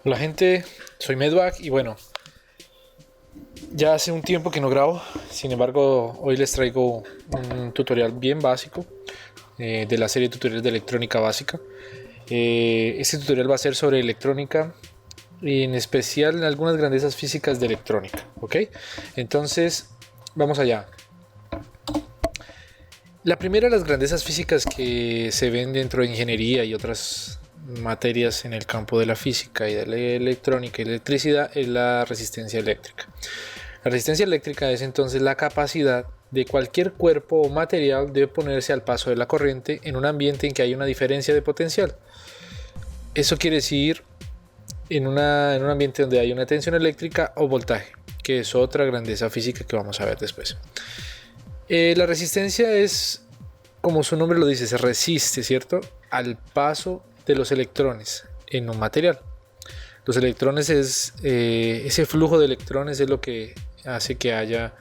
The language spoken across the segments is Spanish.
Hola gente, soy Medvac y bueno, ya hace un tiempo que no grabo, sin embargo hoy les traigo un tutorial bien básico de la serie de tutoriales de electrónica básica. Este tutorial va a ser sobre electrónica y en especial en algunas grandezas físicas de electrónica, ¿ok? Entonces, vamos allá. La primera de las grandezas físicas que se ven dentro de ingeniería y otras materias en el campo de la física y de la electrónica y electricidad es la resistencia eléctrica. La resistencia eléctrica es entonces la capacidad de cualquier cuerpo o material de oponerse al paso de la corriente en un ambiente en que hay una diferencia de potencial. Eso quiere decir en un ambiente donde hay una tensión eléctrica o voltaje, que es otra grandeza física que vamos a ver después. La resistencia es, como su nombre lo dice, se resiste, ¿cierto?, al paso de los electrones en un material. Los electrones es ese flujo de electrones es lo que hace que haya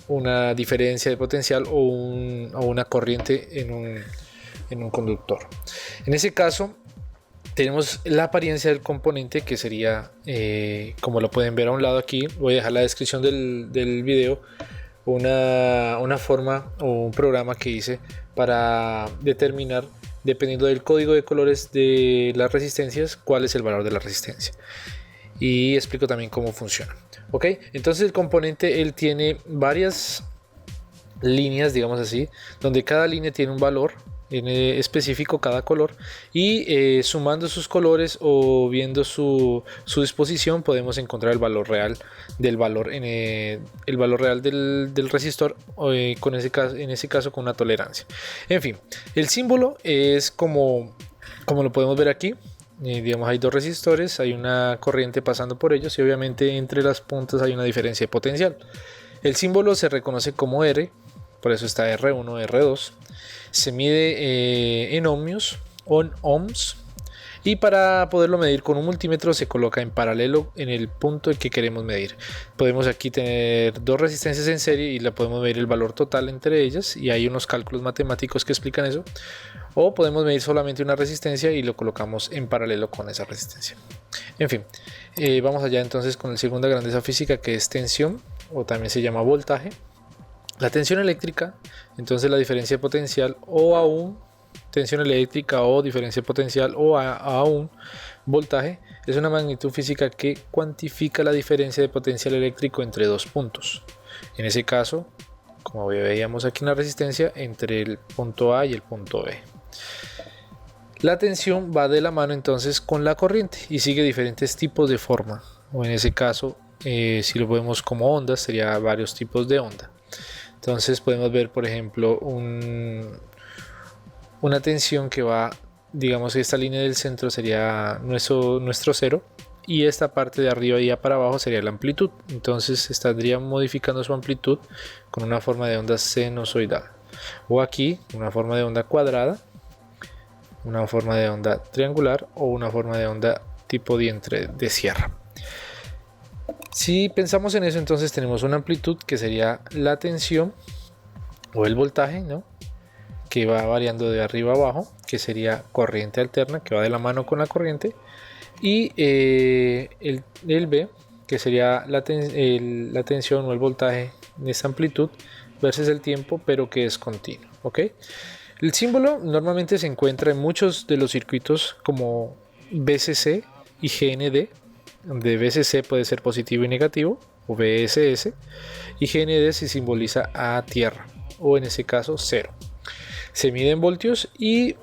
una diferencia de potencial o una corriente en un conductor. En ese caso tenemos la apariencia del componente, que sería como lo pueden ver a un lado aquí. Voy a dejar la descripción del video una forma o un programa que hice para determinar, dependiendo del código de colores de las resistencias, cuál es el valor de la resistencia, y explico también cómo funciona. Ok, entonces el componente él tiene varias líneas, digamos así, donde cada línea tiene un valor en específico, cada color, y sumando sus colores o viendo su disposición podemos encontrar el valor real del valor el valor real del resistor, con en ese caso con una tolerancia. En fin, el símbolo es como lo podemos ver aquí. Digamos, hay dos resistores, hay una corriente pasando por ellos y obviamente entre las puntas hay una diferencia de potencial. El símbolo se reconoce como R, por eso está R1, R2. Se mide en ohmios, y para poderlo medir con un multímetro se coloca en paralelo en el punto que queremos medir. Podemos aquí tener dos resistencias en serie y la podemos medir el valor total entre ellas, y hay unos cálculos matemáticos que explican eso. O podemos medir solamente una resistencia y lo colocamos en paralelo con esa resistencia. En fin, vamos allá entonces con la segunda grandeza física, que es tensión, o también se llama voltaje. La tensión eléctrica, entonces la diferencia de potencial, o aún tensión eléctrica o diferencia de potencial, o aún voltaje, es una magnitud física que cuantifica la diferencia de potencial eléctrico entre dos puntos. En ese caso, como veíamos aquí en la resistencia, entre el punto A y el punto B. La tensión va de la mano entonces con la corriente y sigue diferentes tipos de forma, o en ese caso, si lo vemos como ondas, sería varios tipos de onda. Entonces podemos ver, por ejemplo, una tensión que va, digamos, esta línea del centro sería nuestro cero, y esta parte de arriba y para abajo sería la amplitud. Entonces estaría modificando su amplitud con una forma de onda sinusoidal, o aquí una forma de onda cuadrada, una forma de onda triangular o una forma de onda tipo vientre de sierra. Si pensamos en eso, entonces tenemos una amplitud que sería la tensión o el voltaje, ¿no?, que va variando de arriba a abajo, que sería corriente alterna, que va de la mano con la corriente, y el B, que sería la tensión o el voltaje de esa amplitud versus el tiempo, pero que es continuo. ¿Ok? El símbolo normalmente se encuentra en muchos de los circuitos como VCC y GND, donde VCC puede ser positivo y negativo, o VSS, y GND se simboliza a tierra, o en ese caso cero. Se mide en voltios, y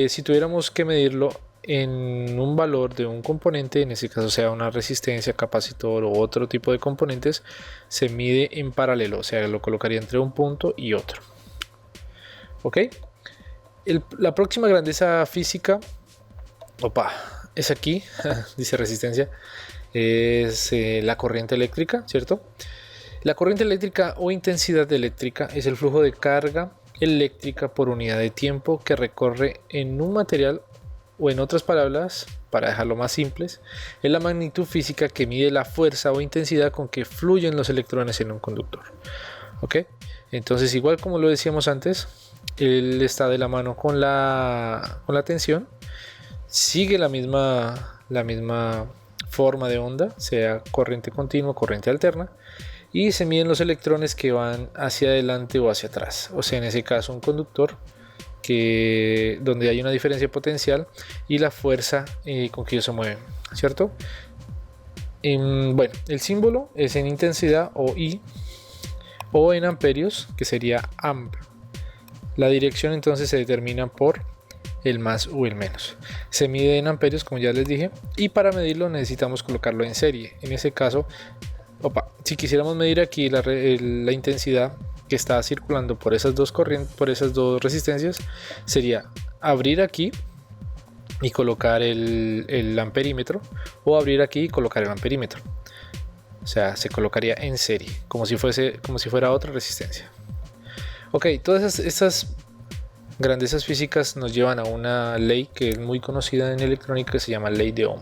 si tuviéramos que medirlo en un valor de un componente, en ese caso sea una resistencia, capacitor o otro tipo de componentes, se mide en paralelo, o sea, lo colocaría entre un punto y otro. ¿Ok? La próxima grandeza física, es aquí, dice resistencia, es la corriente eléctrica, ¿cierto? La corriente eléctrica o intensidad eléctrica es el flujo de carga eléctrica por unidad de tiempo que recorre en un material, o en otras palabras, para dejarlo más simples, es la magnitud física que mide la fuerza o intensidad con que fluyen los electrones en un conductor. ¿Ok? Entonces, igual como lo decíamos antes, él está de la mano con la tensión, sigue la misma forma de onda, sea corriente continua o corriente alterna, y se miden los electrones que van hacia adelante o hacia atrás, o sea, en ese caso un conductor donde hay una diferencia potencial y la fuerza con que ellos se mueven, ¿cierto? Bueno, el símbolo es en intensidad o I, o en amperios, que sería amp. La dirección entonces se determina por el más o el menos. Se mide en amperios, como ya les dije, y para medirlo necesitamos colocarlo en serie. En ese caso, si quisiéramos medir aquí la intensidad que está circulando por esas dos corrientes, por esas dos resistencias, sería abrir aquí y colocar el amperímetro, o abrir aquí y colocar el amperímetro. O sea, se colocaría en serie, como si fuera otra resistencia. Ok, todas estas grandezas físicas nos llevan a una ley que es muy conocida en electrónica, que se llama ley de Ohm.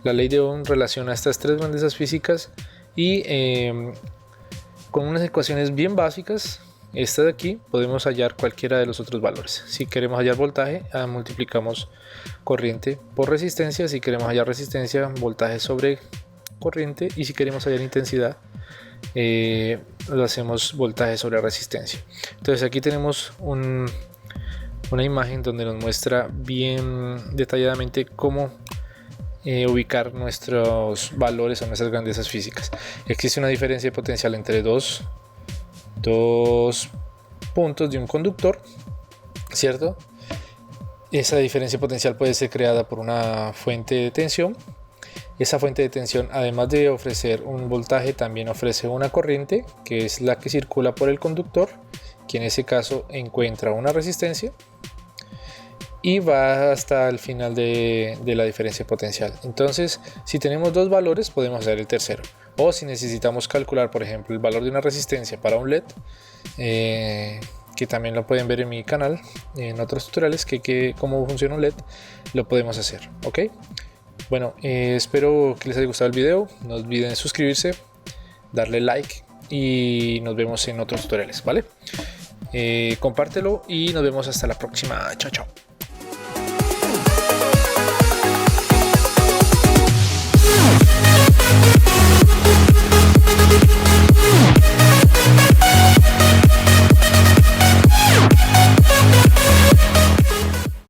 La ley de Ohm relaciona estas tres grandezas físicas y con unas ecuaciones bien básicas, esta de aquí, podemos hallar cualquiera de los otros valores. Si queremos hallar voltaje, multiplicamos corriente por resistencia. Si queremos hallar resistencia, voltaje sobre corriente. Y si queremos hallar intensidad, lo hacemos voltaje sobre resistencia. Entonces aquí tenemos una imagen donde nos muestra bien detalladamente cómo ubicar nuestros valores o nuestras grandezas físicas. Existe una diferencia potencial entre dos puntos de un conductor, ¿cierto? Esa diferencia potencial puede ser creada por una fuente de tensión. Esa fuente de tensión, además de ofrecer un voltaje, también ofrece una corriente, que es la que circula por el conductor, que en ese caso encuentra una resistencia y va hasta el final de la diferencia potencial. Entonces, si tenemos dos valores, podemos hacer el tercero. O si necesitamos calcular, por ejemplo, el valor de una resistencia para un LED, que también lo pueden ver en mi canal, en otros tutoriales, cómo funciona un LED, lo podemos hacer, ¿ok? Bueno, espero que les haya gustado el video. No olviden suscribirse, darle like y nos vemos en otros tutoriales, ¿vale? Compártelo y nos vemos hasta la próxima. Chao, chao.